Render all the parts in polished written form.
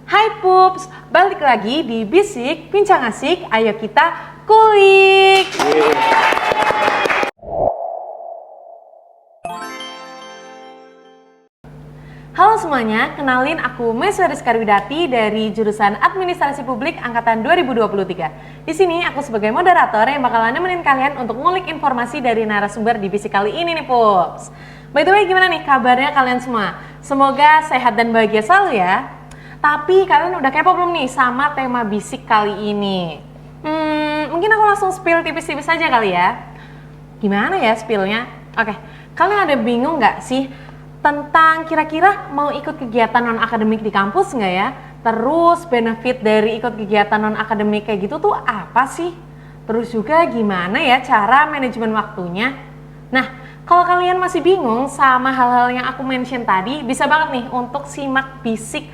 Hai Pups, balik lagi di Bisik Bincang Asik, ayo kita kulik. Halo semuanya, kenalin aku Mesya Rizka Widati dari jurusan Administrasi Publik Angkatan 2023. Di sini aku sebagai moderator yang bakalan nemenin kalian untuk ngulik informasi dari narasumber di Bisik kali ini nih Pups. By the way, gimana nih kabarnya kalian semua? Semoga sehat dan bahagia selalu ya. Tapi kalian udah kepo belum nih sama tema Bisik kali ini? Mungkin aku langsung spill tipis-tipis aja kali ya. Gimana ya spillnya? Oke, kalian ada bingung nggak sih tentang kira-kira mau ikut kegiatan non-akademik di kampus nggak ya? Terus benefit dari ikut kegiatan non-akademik kayak gitu tuh apa sih? Terus juga gimana ya cara manajemen waktunya? Nah, kalau kalian masih bingung sama hal-hal yang aku mention tadi, bisa banget nih untuk simak Bisik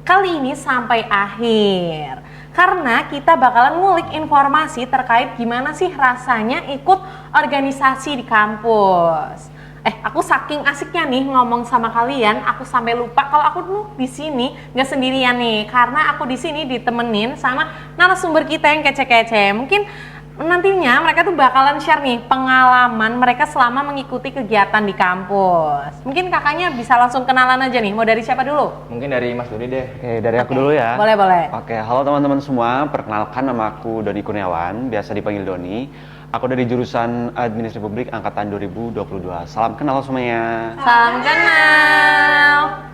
kali ini sampai akhir. Karena kita bakalan ngulik informasi terkait gimana sih rasanya ikut organisasi di kampus. Aku saking asiknya nih ngomong sama kalian, aku sampai lupa kalau aku tuh di sini nggak sendirian nih, karena aku di sini ditemenin sama narasumber kita yang kece-kece. Mungkin nantinya mereka tuh bakalan share nih pengalaman mereka selama mengikuti kegiatan di kampus. Mungkin kakaknya bisa langsung kenalan aja nih. Mau dari siapa dulu? Mungkin dari Mas Doni deh. Oke, dari aku dulu ya. Boleh. Oke, halo teman-teman semua. Perkenalkan, nama aku Doni Kurniawan, biasa dipanggil Doni. Aku dari jurusan Administrasi Publik Angkatan 2022. Salam kenal semuanya. Salam kenal.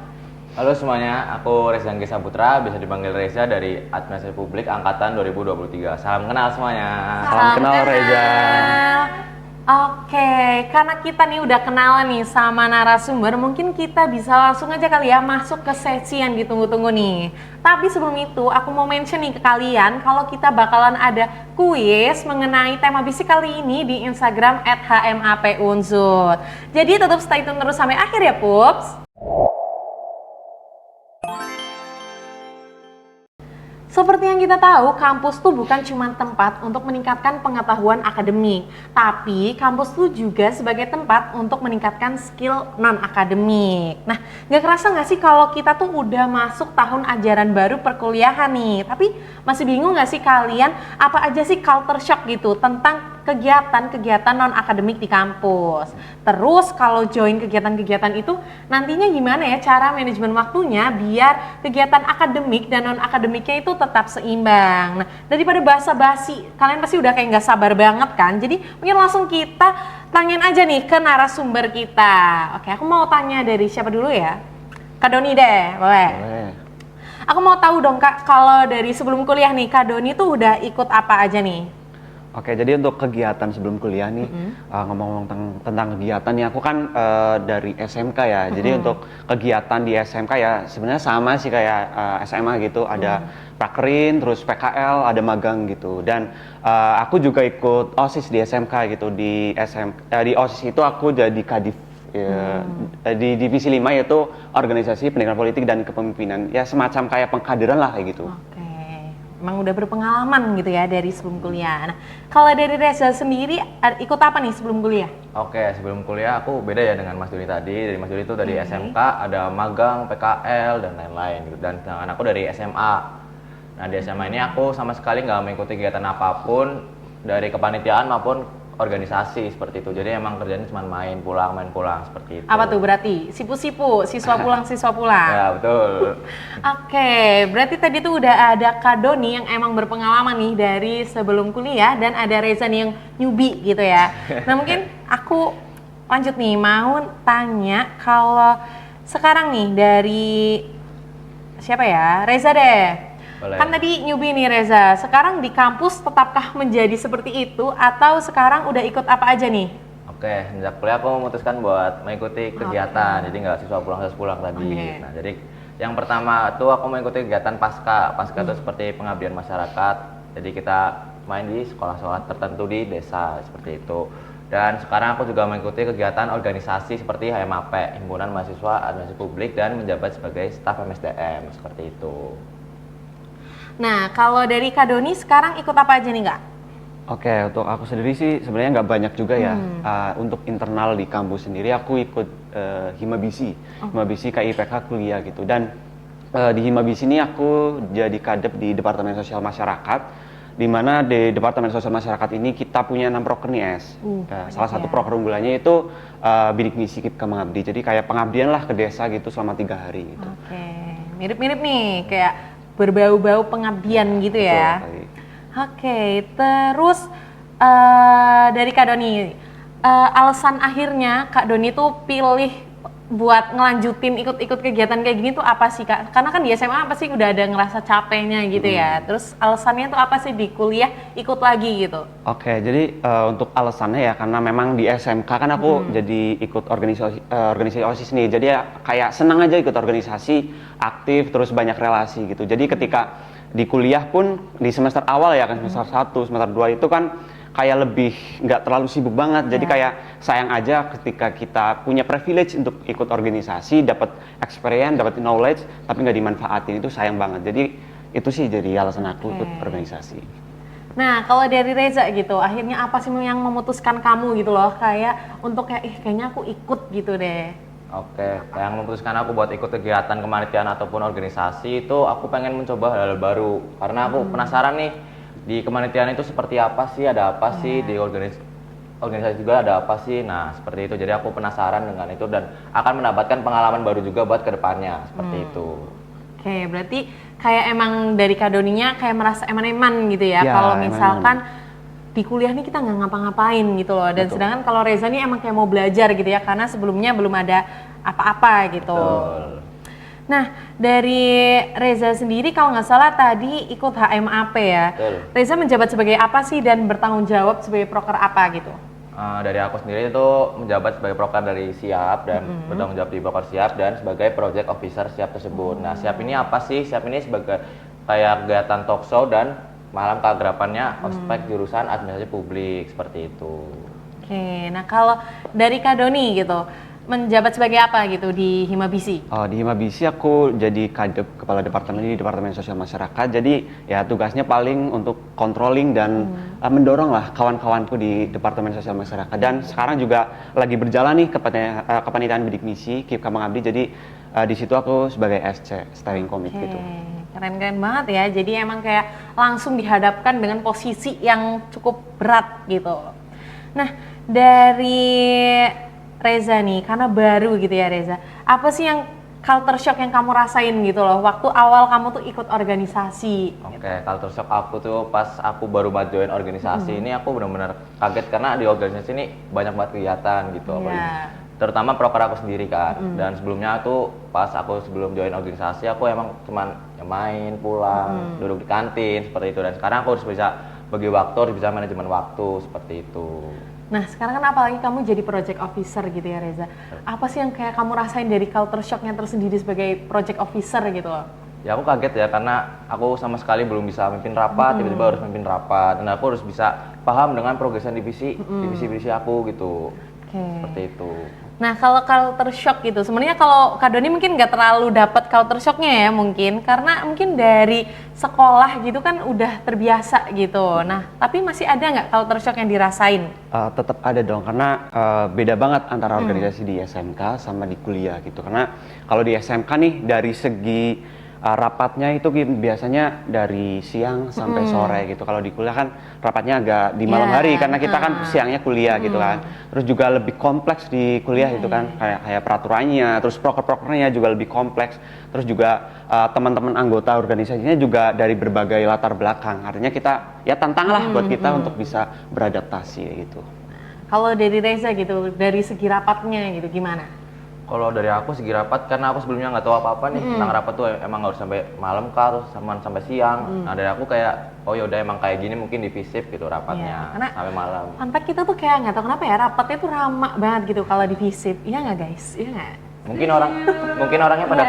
Halo semuanya, aku Reza Anggi Saputra, bisa dipanggil Reza dari Administrasi Publik Angkatan 2023. Salam kenal semuanya. Salam kenal, Reza. Oke, karena kita nih udah kenalan nih sama narasumber, mungkin kita bisa langsung aja kali ya masuk ke sesi yang ditunggu-tunggu nih. Tapi sebelum itu, aku mau mention nih ke kalian kalau kita bakalan ada kuis mengenai tema Bisik kali ini di Instagram @hmapunsud. Jadi tetap stay tune terus sampai akhir ya, Pups. Seperti yang kita tahu, kampus tuh bukan cuma tempat untuk meningkatkan pengetahuan akademik, tapi kampus tuh juga sebagai tempat untuk meningkatkan skill non-akademik. Nah, nggak kerasa nggak sih kalau kita tuh udah masuk tahun ajaran baru perkuliahan nih, tapi masih bingung nggak sih kalian apa aja sih culture shock gitu tentang kegiatan-kegiatan non-akademik di kampus. Terus kalau join kegiatan-kegiatan itu nantinya gimana ya cara manajemen waktunya biar kegiatan akademik dan non-akademiknya itu tetap seimbang. Nah, daripada basa-basi, kalian pasti udah kayak nggak sabar banget kan? Jadi mungkin langsung kita tanyain aja nih ke narasumber kita. Oke, aku mau tanya dari siapa dulu ya? Kak Doni deh, boleh? Aku mau tahu dong Kak, kalau dari sebelum kuliah nih, Kak Doni tuh udah ikut apa aja nih? Oke, jadi untuk kegiatan sebelum kuliah nih, ngomong-ngomong tentang kegiatan nih, aku kan dari SMK ya. Jadi untuk kegiatan di SMK ya sebenarnya sama sih kayak SMA gitu. Ada prakerin, terus PKL, ada magang gitu. Dan aku juga ikut OSIS di SMK gitu. Di OSIS itu aku jadi kadif di divisi 5, yaitu organisasi pendidikan politik dan kepemimpinan. Ya semacam kayak pengkaderan lah kayak gitu. Emang udah berpengalaman gitu ya dari sebelum kuliah. Nah, kalau dari Reza sendiri ikut apa nih sebelum kuliah? Oke, sebelum kuliah aku beda ya dengan Mas Doni tadi. Dari Mas Doni itu dari SMK, ada magang, PKL, dan lain-lain gitu. Dan sedangkan aku dari SMA. Nah, di SMA ini aku sama sekali nggak mengikuti kegiatan apapun dari kepanitiaan maupun organisasi seperti itu. Jadi emang kerjanya cuma main pulang seperti itu. Apa tuh berarti? Sipu-sipu, siswa pulang. Ya, betul. Oke, berarti tadi tuh udah ada Kak Doni yang emang berpengalaman nih dari sebelum kuliah, dan ada Reza nih yang newbie gitu ya. Nah, mungkin aku lanjut nih, mau tanya kalau sekarang nih dari siapa ya? Reza deh. Boleh. Kan tadi newbie nih Reza, sekarang di kampus tetapkah menjadi seperti itu atau sekarang udah ikut apa aja nih? Oke, sejak kuliah aku memutuskan buat mengikuti kegiatan, jadi nggak siswa pulang tadi. Nah, jadi yang pertama tuh aku mengikuti kegiatan pasca itu seperti pengabdian masyarakat. Jadi kita main di sekolah-sekolah tertentu di desa seperti itu. Dan sekarang aku juga mengikuti kegiatan organisasi seperti HMAP, Himpunan Mahasiswa Administrasi Publik, dan menjabat sebagai staf MSDM seperti itu. Nah, kalau dari Kak Doni sekarang ikut apa aja nih Kak? Oke, untuk aku sendiri sih sebenarnya nggak banyak juga ya. Untuk internal di kampus sendiri aku ikut Himabisi, Himabisi KIPK kuliah gitu. Dan Di Himabis ini aku jadi kadep di Departemen Sosial Masyarakat, di mana di Departemen Sosial Masyarakat ini kita punya 6 proker nih, Es. Salah satu proker unggulannya itu bidik misi Kipka Mengabdi. Jadi kayak pengabdian lah ke desa gitu selama 3 hari gitu. Oke, mirip-mirip nih, kayak berbau-bau pengabdian gitu ya. Betul, Kak. Oke, terus dari Kak Doni, alasan akhirnya Kak Doni tuh pilih buat ngelanjutin ikut-ikut kegiatan kayak gini tuh apa sih Kak? Karena kan di SMA pasti udah ada ngerasa capeknya gitu ya. Terus alasannya tuh apa sih di kuliah ikut lagi gitu? Oke, jadi untuk alasannya ya karena memang di SMK kan aku jadi ikut organisasi OSIS nih. Jadi ya kayak senang aja ikut organisasi, aktif, terus banyak relasi gitu. Jadi ketika di kuliah pun di semester awal ya kan semester 1, semester 2 itu kan kayak lebih nggak terlalu sibuk banget. Jadi kayak sayang aja ketika kita punya privilege untuk ikut organisasi, dapat experience, dapat knowledge, tapi nggak dimanfaatin, itu sayang banget. Jadi itu sih jadi alasan aku ikut organisasi. Nah, kalau dari Reza gitu, akhirnya apa sih yang memutuskan kamu gitu loh, kayak untuk kayak kayaknya aku ikut gitu deh. Oke, yang memutuskan aku buat ikut kegiatan kepanitiaan ataupun organisasi itu aku pengen mencoba hal-hal baru. Karena aku penasaran nih, di kepanitiaan itu seperti apa sih, ada apa sih, di organisasi juga ada apa sih. Nah, seperti itu. Jadi aku penasaran dengan itu dan akan mendapatkan pengalaman baru juga buat kedepannya, seperti itu. Oke, berarti kayak emang dari Kak Doninya kayak merasa eman-eman gitu ya, Ya, kalau eman-eman. misalkan di kuliah nih kita nggak ngapa-ngapain gitu loh. Dan sedangkan kalau Reza nih emang kayak mau belajar gitu ya, karena sebelumnya belum ada apa-apa gitu. Betul. Nah, dari Reza sendiri kalau nggak salah tadi ikut HMAP ya. Betul. Reza menjabat sebagai apa sih dan bertanggung jawab sebagai proker apa gitu? Dari aku sendiri itu menjabat sebagai proker dari SIAP dan bertanggung jawab di proker SIAP dan sebagai project officer SIAP tersebut. Nah, SIAP ini apa sih? SIAP ini sebagai kayak kegiatan talk show dan malam keagrapannya ospek jurusan administrasi publik, seperti itu. Oke, nah kalau dari Kak Doni gitu, menjabat sebagai apa gitu di Himabisi? Di Himabisi aku jadi kadep kepala departemen di Departemen Sosial Masyarakat. Jadi ya tugasnya paling untuk controlling dan mendorong lah kawan-kawanku di Departemen Sosial Masyarakat. Dan sekarang juga lagi berjalan nih kepanitiaan bidik misi Kipka Mengabdi. Jadi di situ aku sebagai SC steering committee gitu. Keren-keren banget ya. Jadi emang kayak langsung dihadapkan dengan posisi yang cukup berat gitu. Nah, dari Reza nih, karena baru gitu ya Reza, apa sih yang culture shock yang kamu rasain gitu loh waktu awal kamu tuh ikut organisasi? Oke, culture shock aku tuh pas aku baru banget join organisasi ini aku benar-benar kaget karena di organisasi ini banyak banget kegiatan gitu, apalagi terutama proker aku sendiri kan. Dan sebelumnya tuh pas aku sebelum join organisasi aku emang cuman main, pulang, duduk di kantin seperti itu. Dan sekarang aku harus bisa bagi waktu, harus bisa manajemen waktu seperti itu. Nah sekarang kan apalagi kamu jadi project officer gitu ya Reza, apa sih yang kayak kamu rasain dari culture shocknya tersendiri sebagai project officer gitu loh? Ya aku kaget ya karena aku sama sekali belum bisa mimpin rapat, tiba-tiba harus mimpin rapat dan aku harus bisa paham dengan progresan divisi aku gitu. Seperti itu. Nah kalau culture shock gitu, sebenarnya kalau Kak Doni mungkin nggak terlalu dapat culture shocknya ya mungkin, karena mungkin dari sekolah gitu kan udah terbiasa gitu. Nah tapi masih ada nggak culture shock yang dirasain? Tetap ada dong, karena beda banget antara organisasi di SMK sama di kuliah gitu. Karena kalau di SMK nih dari segi rapatnya itu biasanya dari siang sampai sore gitu. Kalau di kuliah kan rapatnya agak di malam hari karena kita kan siangnya kuliah gitu kan. Terus juga lebih kompleks di kuliah itu kan, kayak peraturannya, terus proker-prokernya juga lebih kompleks. Terus juga teman-teman anggota organisasinya juga dari berbagai latar belakang. Artinya kita ya tantang lah buat kita untuk bisa beradaptasi gitu. Kalau dari Reza gitu, dari segi rapatnya gitu gimana? Kalau dari aku segi rapat, karena aku sebelumnya nggak tahu apa-apa nih tentang rapat tuh emang harus sampai malam kah, terus sampai siang. Nah dari aku kayak, oh yaudah emang kayak gini mungkin di FISIP gitu rapatnya, karena sampai malam. fun fact kita tuh kayak nggak tahu kenapa ya rapatnya tuh ramah banget gitu kalau di FISIP, iya nggak guys? Iya nggak? Mungkin orangnya pada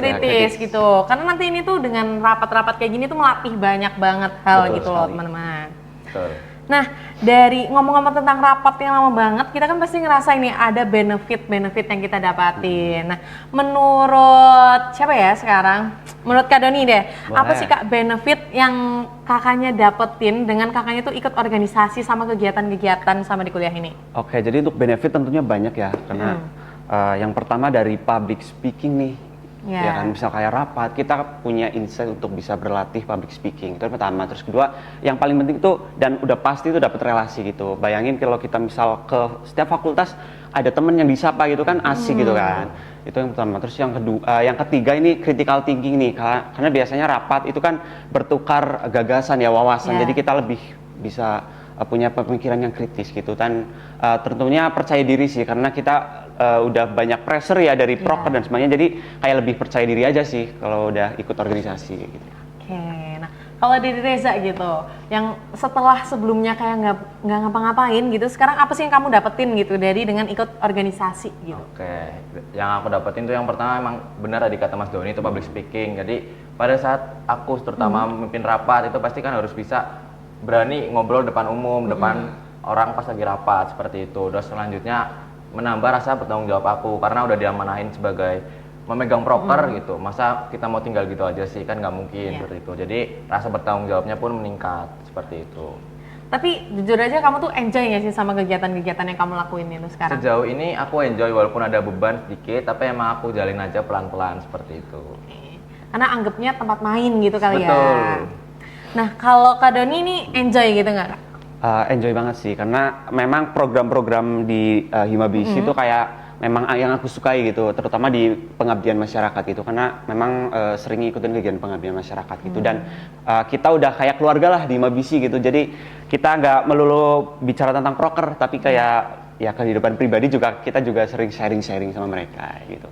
kritis gitu. Karena nanti ini tuh dengan rapat-rapat kayak gini tuh melatih banyak banget hal Betul gitu loh sekali. teman-teman. Betul. Nah, dari ngomong-ngomong tentang rapat yang lama banget, kita kan pasti ngerasain nih ada benefit yang kita dapatin. Nah, menurut siapa ya sekarang? Menurut Kak Doni deh, Boleh. apa sih Kak benefit yang kakaknya dapetin dengan kakaknya tuh ikut organisasi sama kegiatan-kegiatan sama di kuliah ini? Oke, jadi untuk benefit tentunya banyak ya, karena yang pertama dari public speaking nih, Yeah. ya kan, misal kayak rapat, kita punya insight untuk bisa berlatih public speaking, itu yang pertama. Terus kedua, yang paling penting itu, dan udah pasti itu dapat relasi gitu. Bayangin kalau kita misal ke setiap fakultas, ada temen yang disapa gitu kan, asik gitu kan. Itu yang pertama. Terus yang kedua, yang ketiga ini critical thinking nih, karena biasanya rapat itu kan bertukar gagasan ya, wawasan, jadi kita lebih bisa punya pemikiran yang kritis gitu. Dan tentunya percaya diri sih, karena kita udah banyak pressure ya dari proker dan semuanya, jadi kayak lebih percaya diri aja sih kalau udah ikut organisasi gitu. Oke, nah kalau dari Reza gitu, yang setelah sebelumnya kayak nggak ngapa-ngapain gitu, sekarang apa sih yang kamu dapetin gitu dari dengan ikut organisasi gitu? Oke, yang aku dapetin tuh yang pertama emang benar tadi kata Mas Doni itu public speaking. Jadi pada saat aku terutama memimpin rapat itu pasti kan harus bisa berani ngobrol depan umum, depan orang pas lagi rapat seperti itu. Terus selanjutnya menambah rasa bertanggung jawab aku karena udah diamanahin sebagai memegang proker gitu. Masa kita mau tinggal gitu aja sih, kan nggak mungkin seperti itu. Jadi rasa bertanggung jawabnya pun meningkat seperti itu. Tapi jujur aja kamu tuh enjoy nggak sih sama kegiatan-kegiatan yang kamu lakuin itu sekarang? Sejauh ini aku enjoy walaupun ada beban sedikit, tapi emang aku jalin aja pelan-pelan seperti itu. Karena anggapnya tempat main gitu kali Betul. ya. Nah kalau Kak Doni ini enjoy gitu nggak Kak? Enjoy banget sih, karena memang program-program di Himabisi itu kayak memang yang aku sukai gitu, terutama di pengabdian masyarakat gitu, karena memang sering ikutin kegiatan pengabdian masyarakat gitu. Dan kita udah kayak keluarga lah di Himabisi gitu, jadi kita nggak melulu bicara tentang proker, tapi kayak ya kehidupan pribadi juga, kita juga sering sharing-sharing sama mereka gitu.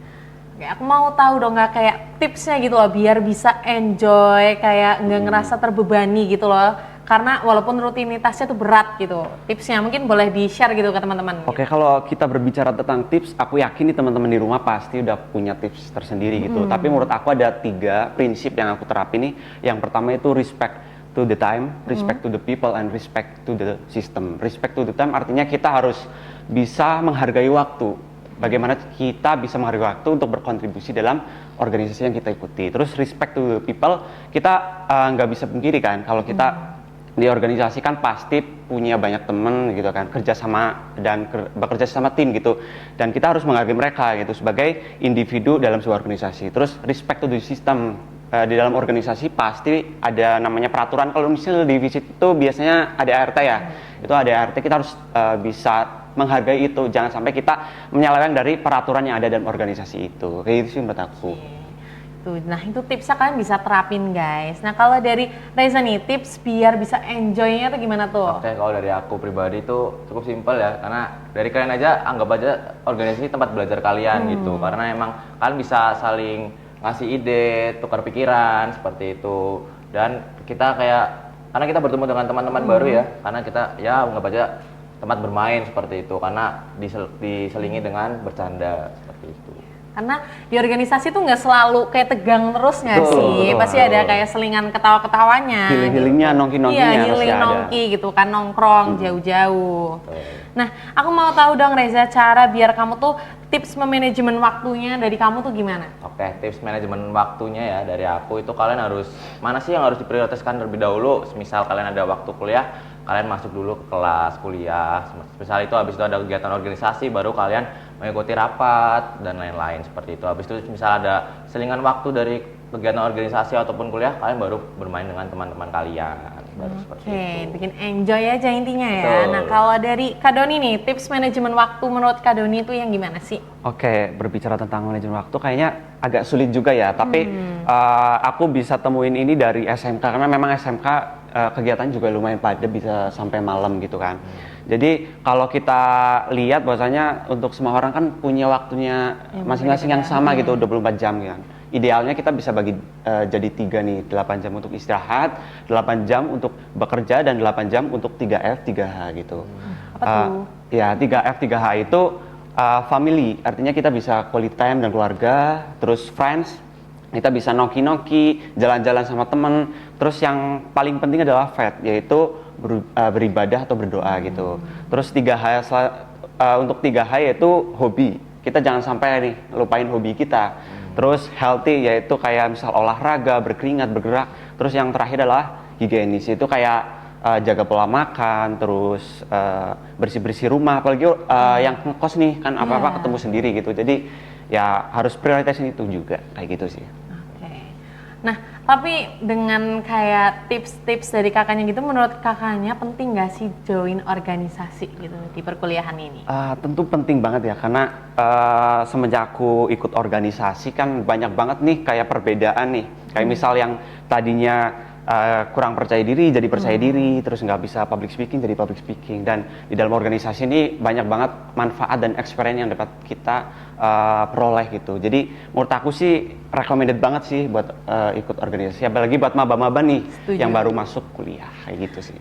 Oke, aku mau tahu dong nggak kayak tipsnya gitu loh biar bisa enjoy, kayak nggak ngerasa terbebani gitu loh. Karena walaupun rutinitasnya tuh berat gitu. Tipsnya mungkin boleh di-share gitu ke teman-teman. Oke, kalau kita berbicara tentang tips, aku yakin nih teman-teman di rumah pasti udah punya tips tersendiri gitu. Tapi menurut aku ada 3 prinsip yang aku terapin nih. Yang pertama itu respect to the time, respect to the people, and respect to the system. Respect to the time artinya kita harus bisa menghargai waktu. Bagaimana kita bisa menghargai waktu untuk berkontribusi dalam organisasi yang kita ikuti. Terus respect to the people, kita nggak bisa pungkiri kan kalau kita di organisasi kan pasti punya banyak temen gitu kan, kerja sama dan bekerja sama tim gitu, dan kita harus menghargai mereka gitu sebagai individu dalam sebuah organisasi. Terus respect to the system, di dalam organisasi pasti ada namanya peraturan. Kalau misalnya di visit itu biasanya ada ART ya, itu ada ART, kita harus bisa menghargai itu, jangan sampai kita menyeleweng dari peraturan yang ada dalam organisasi itu. Kayak gitu sih menurut aku. Tuh, nah itu tipsnya kalian bisa terapin guys. Nah kalau dari Reza nih, tips biar bisa enjoy-nya tuh gimana tuh? Oke, kalau dari aku pribadi itu cukup simpel ya, karena dari kalian aja anggap aja organisasi tempat belajar kalian gitu, karena emang kalian bisa saling ngasih ide, tukar pikiran seperti itu, dan kita karena kita bertemu dengan teman-teman baru ya, karena kita ya anggap aja tempat bermain seperti itu, karena diselingi dengan bercanda seperti itu. Karena di organisasi tuh nggak selalu kayak tegang terus nggak sih? Betul. Pasti ada kayak selingan ketawa-ketawanya. Healing-healingnya, nongki-nongkinya Iya, pasti healing ada. nongki gitu kan, nongkrong jauh-jauh. Nah, aku mau tahu dong Reza, cara biar kamu tuh tips memanajemen waktunya dari kamu tuh gimana? Oke, tips manajemen waktunya ya dari aku itu kalian harus, mana sih yang harus diprioritaskan terlebih dahulu. Misal kalian ada waktu kuliah, kalian masuk dulu ke kelas kuliah. Misal itu habis itu ada kegiatan organisasi, baru kalian mengikuti rapat dan lain-lain seperti itu. Habis itu misal ada selingan waktu dari kegiatan organisasi ataupun kuliah, kalian baru bermain dengan teman-teman kalian. Baru seperti itu. Bikin enjoy aja intinya ya. Betul. Nah, kalau dari Kak Doni nih, tips manajemen waktu menurut Kak Doni itu yang gimana sih? Oke, berbicara tentang manajemen waktu kayaknya agak sulit juga ya, tapi aku bisa temuin ini dari SMK, karena memang SMK kegiatan juga lumayan padat, bisa sampai malam gitu kan. Jadi kalau kita lihat bahwasanya untuk semua orang kan punya waktunya masing-masing yang sama gitu, 24 jam kan. Idealnya kita bisa bagi jadi 3 nih, 8 jam untuk istirahat, 8 jam untuk bekerja, dan 8 jam untuk 3F, 3H gitu. Apa tuh? Ya, 3F, 3H itu family, artinya kita bisa quality time dan keluarga, terus friends, kita bisa noki-noki, jalan-jalan sama temen, terus yang paling penting adalah faith, yaitu beribadah atau berdoa gitu. Terus 3H, untuk 3H yaitu hobi, kita jangan sampai nih lupain hobi kita. Terus healthy, yaitu kayak misal olahraga, berkeringat, bergerak. Terus yang terakhir adalah higienis, itu kayak jaga pola makan, terus bersih-bersih rumah, apalagi yang ngekos nih kan apa-apa ketemu sendiri gitu. Jadi ya harus prioritasin itu juga kayak gitu sih. Oke. Nah, tapi dengan kayak tips-tips dari kakaknya gitu, menurut kakaknya penting nggak sih join organisasi gitu di perkuliahan ini? Tentu penting banget ya, karena semenjak aku ikut organisasi kan banyak banget nih kayak perbedaan nih. Kayak misal yang tadinya kurang percaya diri jadi percaya diri, terus nggak bisa public speaking jadi public speaking. Dan di dalam organisasi ini banyak banget manfaat dan experience yang dapat kita peroleh gitu. Jadi menurut aku sih recommended banget sih buat ikut organisasi, apalagi buat maba-maba nih. Setuju. Yang baru masuk kuliah kayak gitu sih.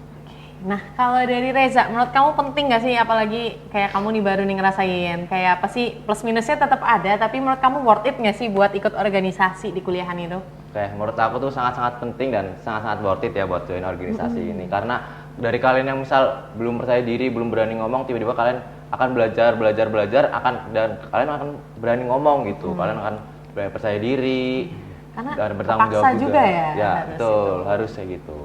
Nah, kalau dari Reza, menurut kamu penting nggak sih, apalagi kayak kamu nih baru nih ngerasain, kayak apa sih plus minusnya tetap ada, tapi menurut kamu worth it nggak sih buat ikut organisasi di kuliahan itu? Oke, menurut aku tuh sangat-sangat penting dan sangat-sangat worth it ya buat join organisasi ini. Karena dari kalian yang misal belum percaya diri, belum berani ngomong, tiba-tiba kalian akan belajar, dan kalian akan berani ngomong gitu. Kalian akan berani percaya diri Karena dan bertanggung kepaksa jawab juga ya, Ya, harus betul, itu. harus kayak gitu.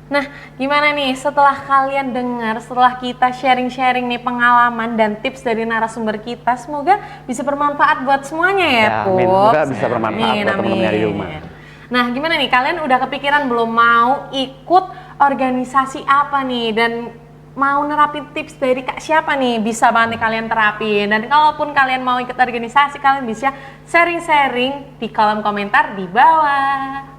Nah, gimana nih setelah kalian dengar, setelah kita sharing-sharing nih pengalaman dan tips dari narasumber kita, semoga bisa bermanfaat buat semuanya ya, Ya, amin. Pups. Semoga bisa bermanfaat buat teman-teman di rumah. Nah, gimana nih, kalian udah kepikiran belum mau ikut organisasi apa nih, dan mau nerapin tips dari Kak siapa nih, bisa banget nih kalian terapin. Dan kalaupun kalian mau ikut organisasi, kalian bisa sharing-sharing di kolom komentar di bawah.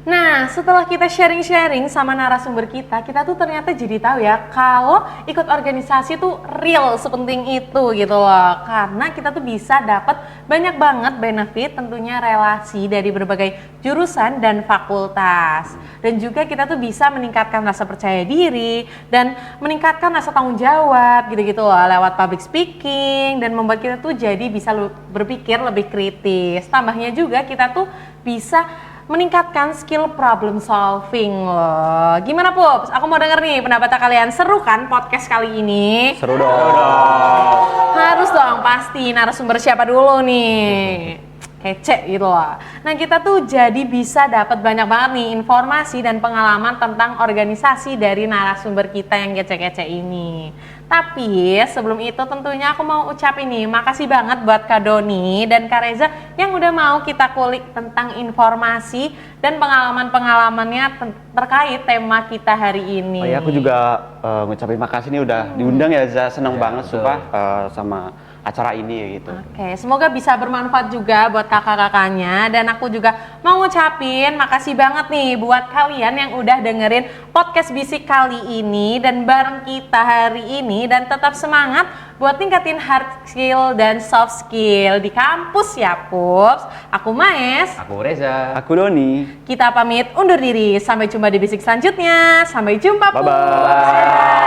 Nah, setelah kita sharing-sharing sama narasumber kita tuh ternyata jadi tahu ya kalau ikut organisasi tuh real sepenting itu gitu loh. Karena kita tuh bisa dapat banyak banget benefit, tentunya relasi dari berbagai jurusan dan fakultas. Dan juga kita tuh bisa meningkatkan rasa percaya diri dan meningkatkan rasa tanggung jawab gitu-gitu loh lewat public speaking, dan membuat kita tuh jadi bisa berpikir lebih kritis. Tambahnya juga kita tuh bisa meningkatkan skill problem solving loh. Gimana Pups? Aku mau denger nih pendapat kalian. Seru kan podcast kali ini? Seru dong. Harus dong, pasti. Narasumber siapa dulu nih? Kece gitu loh. Nah, kita tuh jadi bisa dapat banyak banget nih informasi dan pengalaman tentang organisasi dari narasumber kita yang kece-kece ini. Tapi sebelum itu tentunya aku mau ucapin nih makasih banget buat Kak Doni dan Kak Reza yang udah mau kita kulik tentang informasi dan pengalaman-pengalamannya terkait tema kita hari ini. Oh ya, aku juga ngucapin makasih nih udah diundang ya, Za. Seneng Ya, banget betul. sumpah sama acara ini ya gitu. Oke, semoga bisa bermanfaat juga buat kakak-kakaknya, dan aku juga mau ngucapin makasih banget nih buat kalian yang udah dengerin podcast Bisik kali ini dan bareng kita hari ini, dan tetap semangat buat tingkatin hard skill dan soft skill di kampus ya Pups. Aku Maes, Aku Reza. Aku Doni. kita pamit undur diri, sampai jumpa di Bisik selanjutnya. Sampai jumpa Pups. Bye-bye.